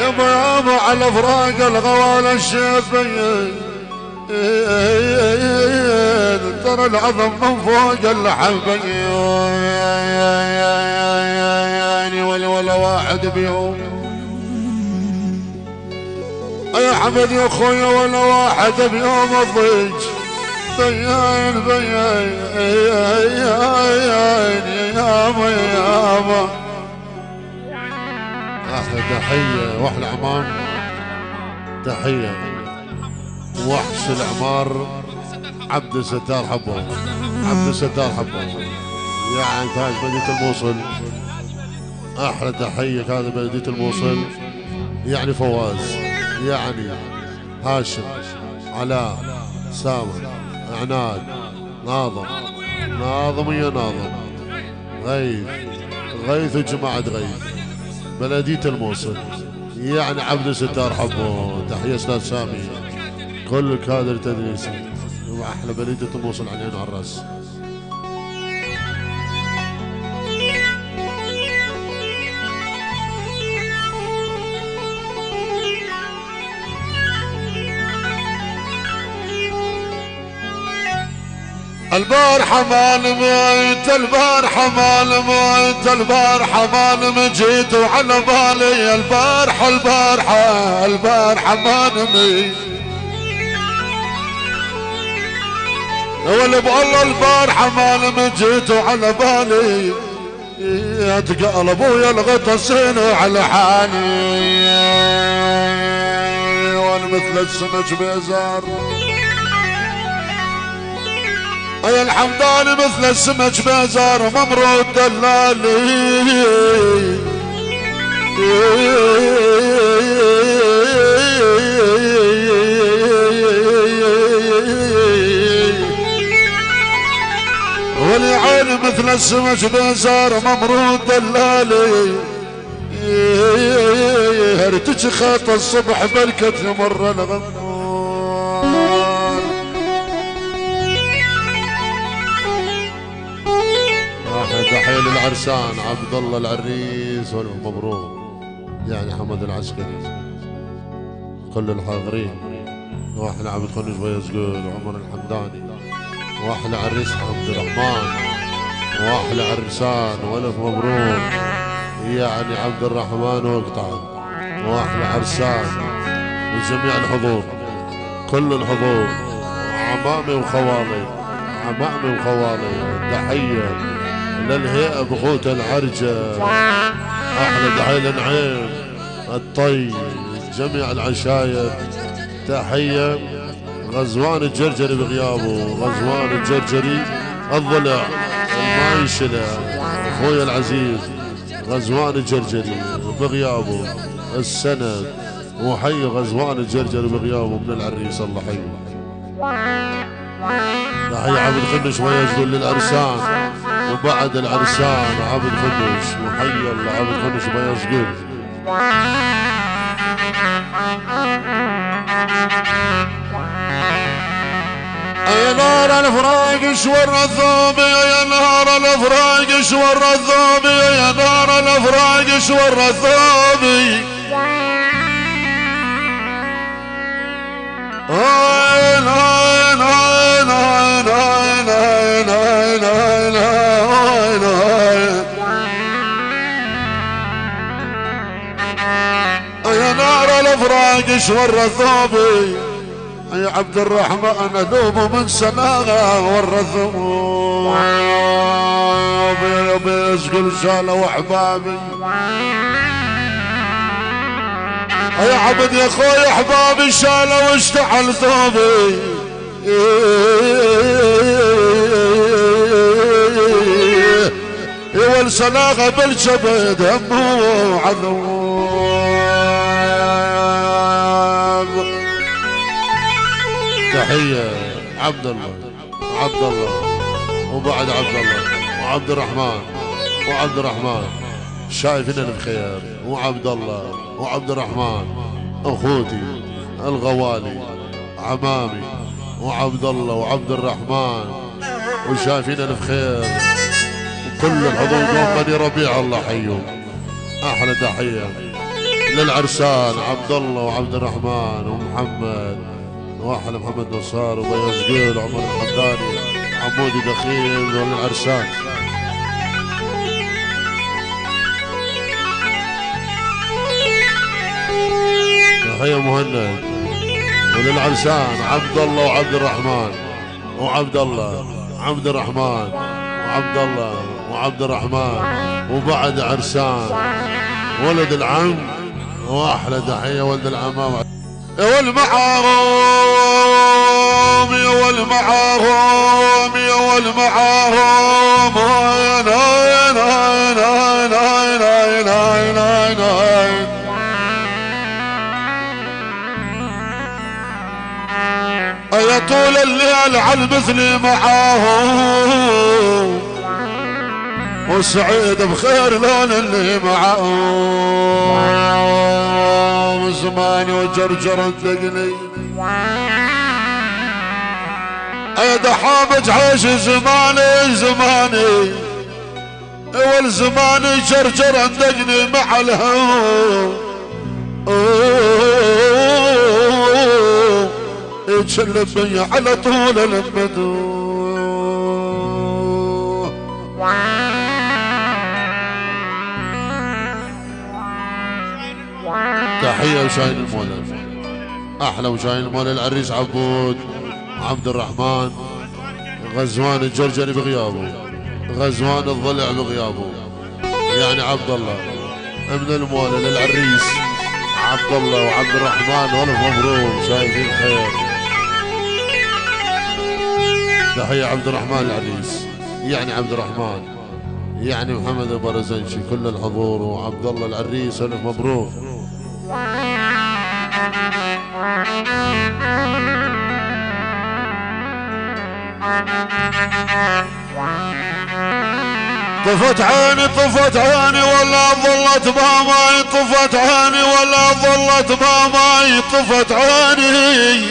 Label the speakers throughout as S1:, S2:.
S1: يابا يابا على فراق الغوال الشافين، ترى العظم من فوق الحبين، ولا واحد بيهم يا حمد يا اخويا، ولا واحد بيوم الضيج. بيان بيان يابا يابا. احلى تحيه واحلى عمام، تحيه وحش الاعمار عبد الستار حبه، عبد الستار حبه يعني تاج مدينه الموصل. احلى تحيه هذا بلديه الموصل، يعني فواز، يعني هاشم، علاء، سامر، عناد، ناظم، ناظم يا ناظم، غيث، غيث وجماعة غيث، بلدية الموصل، يعني عبد الستار حبه. تحية استاذ سامي، كل كادر تدريسي، واحلى بلدية الموصل على العين وعلى الراس. البارحة ما نميت، البارحة ما نميت، البارحة ما نمجيت وعلى بالي البارحة البارحة البارحة ما نميت، ولا بالله البارحة ما نمجيت وعلى بالي يتقال ابويا الغطسين وعلى حالي، وانا مثل السمك بيزار يا الحمداني، مثل السمك بازار ممرود دلالي، ولي عيني مثل السمك بازار ممرود دلالي، هرتج خاط الصبح بركة يمر الغمار. تحية للعرسان عبد الله العريس والمبروك، يعني حمد العسكري، كل الحاضرين، واحلى عبد خنوش بيزقول وعمر الحمداني، واحلى عريس حمد الرحمن، واحلى عرسان والف مبروك، يعني عبد الرحمن وقطعن، واحلى عرسان وجميع الحضور، كل الحضور، عمامي وخوالي، عمامي وخوالي. تحية للهيئة بخوت العرجة، احلى تحية للنعيم الطي، جميع العشاير. تحية غزوان الجرجري بغيابه، غزوان الجرجري الضلع المايشلة، اخويا العزيز غزوان الجرجري بغيابه السند، وحي غزوان الجرجري بغيابه من العريس، الله حيه. تحية عبد خنش ويزدل للعرسان، وبعد العرسان عبد خنش، وحي الله عبد خنش ويزدل. يا نار الفراق شور الثوب، يا نار الفراق شور الثوب، يا نار الفراق شور الثوب، يا نار الافراق شور ثوبي، يا عبد الرحمن ذوب من سناها والرثوب، يا بيسقل شاله واحبابي، يا عبد يا اخوي احبابي شاله واشتعل ثوبي، والسلاغه بالجبد همه وعذوب. تحيه عبد الله، عبد الله وبعد عبد الله وعبد الرحمن، وعبد الرحمن شايفين بخير، وعبد الله وعبد الرحمن اخوتي الغوالي عمامي، وعبد الله وعبد الرحمن وشايفين بخير، وكل الحضور دوم بني ربيع الله حيهم. احلى تحيه للعرسان عبد الله وعبد الرحمن ومحمد واحلى محمد نصار وبياز قيل وعمر الحمداني عمودي دخيل وللعرسان. تحية مهند وللعرسان عبد الله وعبد الرحمن وعبد الله عبد الرحمن وعبد الله وعبد الرحمن وبعد عرسان ولد العم واحلى تحية ولد العمام والمعاهم يا والمعاهم يا والمعاهم يا طول الليل على المثل معاهم وسعيد بخير لون اللي معاهم زماني وجرجر تلقني يا دحابج عيش زماني زماني والزماني جرجر تلقني مع الهوى يتشلب بي على طول المدو. تحية وشاين المولى احلى وشاين المولى العريس عبود عبد الرحمن غزوان الجرجري بغيابه غزوان الضلع بغيابه يعني عبد الله ابن المولى للعريس عبد الله وعبد الرحمن والف مبروك شايفين خير. تحية عبد الرحمن العريس يعني عبد الرحمن يعني محمد البرزنشي كل الحضور وعبد الله العريس الف مبروك. طفت عيني طفت عيني ولا ظلت ماماي طفت عيني ولا ظلت ماماي طفت عيني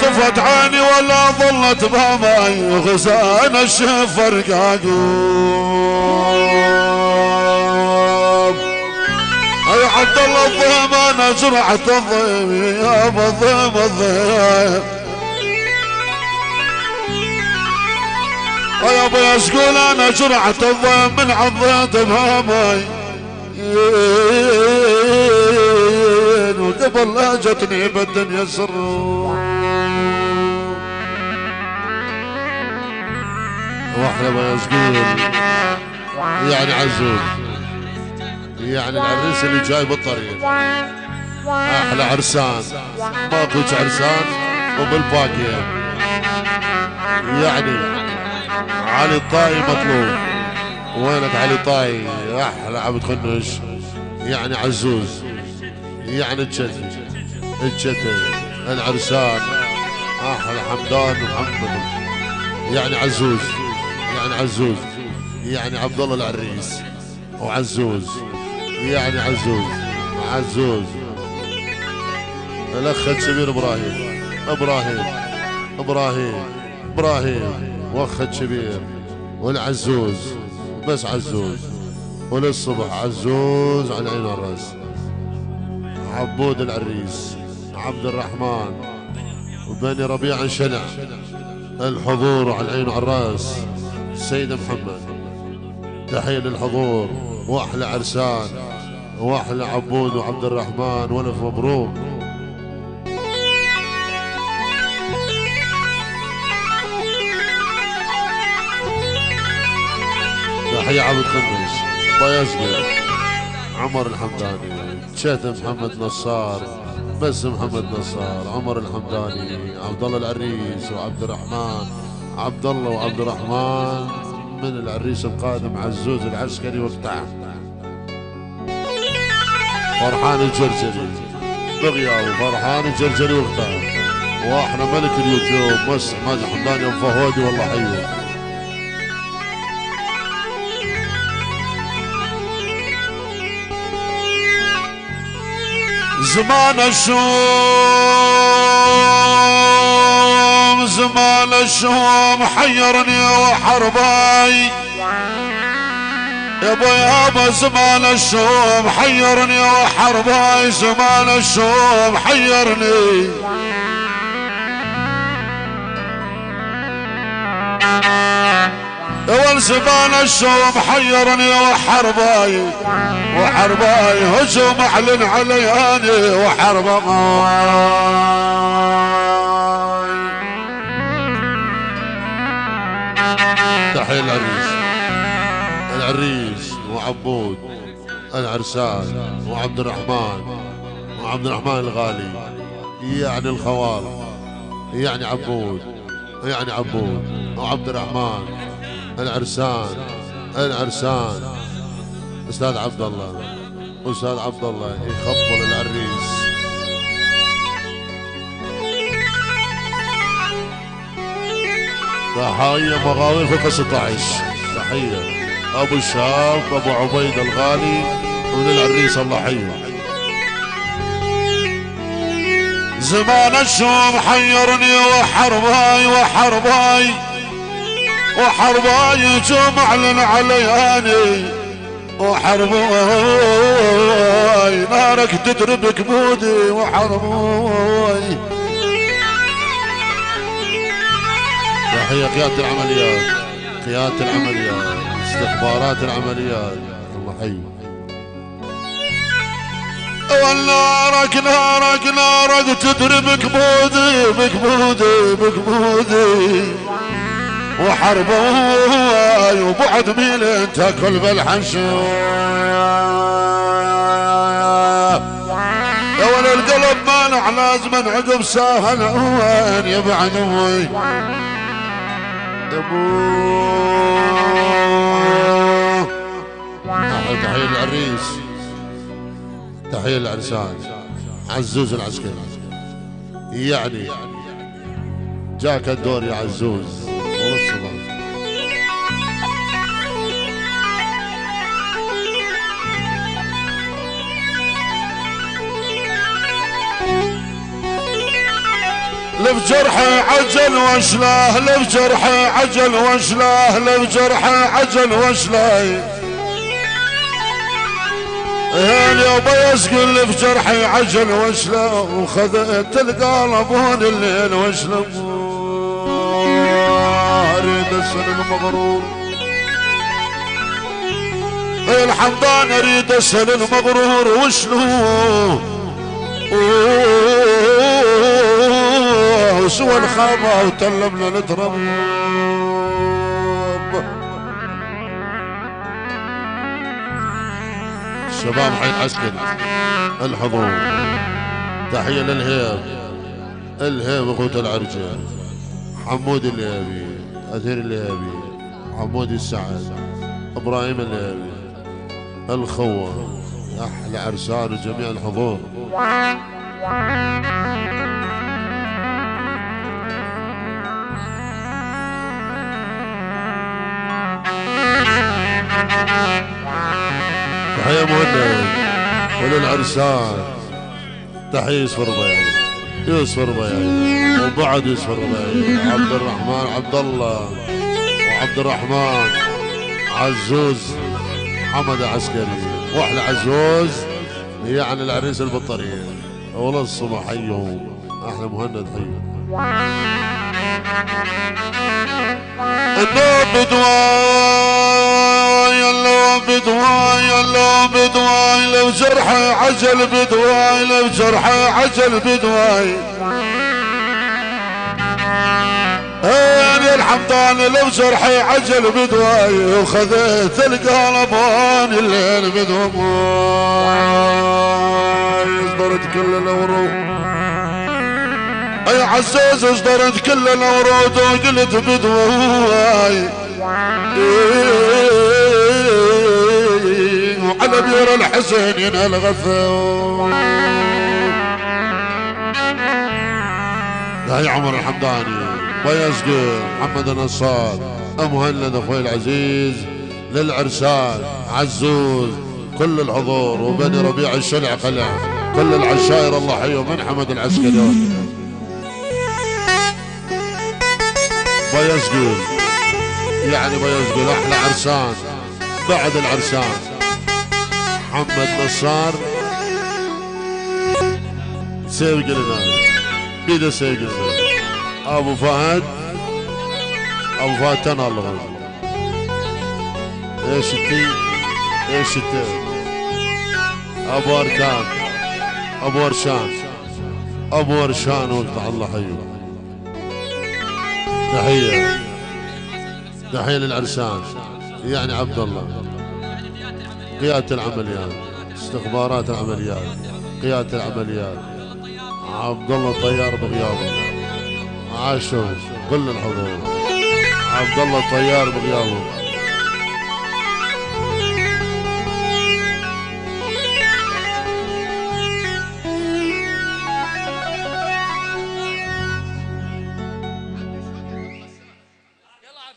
S1: طفت عيني ولا ظلت ماماي غزان الشفر قاقوم يا عبد الله الضيم انا جرعت الضيم يا الضيم الضيم يا ابويا شقول انا جرعت الضيم من عضيت ماماي وقبل لا جتني بالدنيا سر واحلى ابويا شقول يعني عزوز يعني العريس اللي جاي بالطريق احلى عرسان ماكوش عرسان وبالباقيه يعني علي الطاي مطلوب وينك علي الطاي احلى عبد خنش يعني عزوز يعني الجدي العرسان احلى حمدان ومحمد يعني عزوز يعني عزوز يعني عبد الله العريس وعزوز يعني عزوز الاخ الشبير ابراهيم واخ الشبير والعزوز بس عزوز وللصبح عزوز على عين الراس عبود العريس عبد الرحمن وبني ربيع شنع الحضور على العين والراس سيد محمد تحية للحضور واحلى عرسان واحلى عبود وعبد الرحمن والف مبروك. تحية عبد خنش بيزقر عمر الحمداني شات محمد نصار بس محمد نصار عمر الحمداني عبد الله العريس وعبد الرحمن عبد الله وعبد الرحمن من العريس القادم عزوز العسكري وقتها فرحان الجرجري بغيابه فرحان الجرجري وقتها واحنا ملك اليوتيوب بس حماد الحمداني وفهودي والله حيوه. زمان الشوم حيرني وحرباي يابا يابا زمان الشوم حيرني وحرباي، زمان الشوم حيرني. اول زمان الشوم حيرني وحرباي، وحرباي هجوم اعلن علياني وحرباي. تحية العريس، العريس وعبود العرسان وعبد الرحمن، وعبد الرحمن الغالي، يعني الخوال، يعني عبود، يعني عبود وعبد الرحمن العرسان، العرسان. استاذ عبد الله، استاذ عبد الله يخبر العريس. تحية مغاوير في 16. تحية ابو الشاب ابو عبيد الغالي من العريس، الله حيه. زمان الشوم حيرني وحرباي، وحرباي وحرباي جوم اعلن علياني وحرباي، نارك تدرب كبودي وحرباي. تحية قيادة العمليات، قيادة العمليات، استخبارات العمليات، الله حي. والنارك نارك نارك تدرب بكبودي بكبودي بكبودي وحرباي، وبعد ميل تاكل بالحشو. يا ولي القلب مانع لازم عقب ساهل وين يبعد وي تحية العريس، تحية العرسان عزوز العسكري، يعني جاك الدور يا عزوز والصلاة. لف جرحي عجل وشلاه، لف جرحي عجل وشلاه، لف جرحي عجل وشلاه. اليوم يسقل لف جرحي عجل وشلاه، وخذت القلبون الليل وشلاه. اريد اسال المغرور الحمدان، اريد اسال المغرور وشلوه سوى الخامة وتلمنا نترب. الشباب حي العسكري الحضور. تحية للهيب، الهيب اخوة العرجة، حمود الهيبي، اثير الهيبي، حمود السعد، ابراهيم الهيبي، الخوة، احلى عرسان وجميع الحضور. تحية مهند وللعرسان. تحية يوسف الربيعي، يوسف الربيعي وبعد يوسف الربيعي، عبد الرحمن عبد الله وعبد الرحمن عزوز حمد عسكري، واحلى عزوز يعني العريس البطارية والله الصبح. حيهم احلى مهند حيه. اللو بدواي، اللو بدواي، اللو بدواي، لو جرحي عجل بدواي، لو جرحي عجل بدواي. يا الحمدان لو جرحي عجل بدواي، وخذيت القلبان الليل بدواي. اصدرت كل الورود يا عزوز، اصدرت كل الورود وقلت بدواي. وعلى بير الحسين ينال غثو. يا عمر الحمداني، بيزقر، محمد النصار، مهند اخوي العزيز، للعرسان عزوز، كل الحضور، وبني ربيع الشلع خلع، كل العشائر الله حيهم من حمد العسكري. بيزقر يعني بيزقر احلى عرسان بعد العرسان محمد نصار سيف قلنا بيده سيف قلنا ابو فهد تنال ايش التي ايش التي ابو اركان ابو ورشان وقطع الله حيه. تحيه للعرسان يعني عبد الله قيادة العمليات استخبارات العمليات قيادة العمليات عبد الله الطيار بغيابه عاشوا كل الحضور عبد الله الطيار بغيابه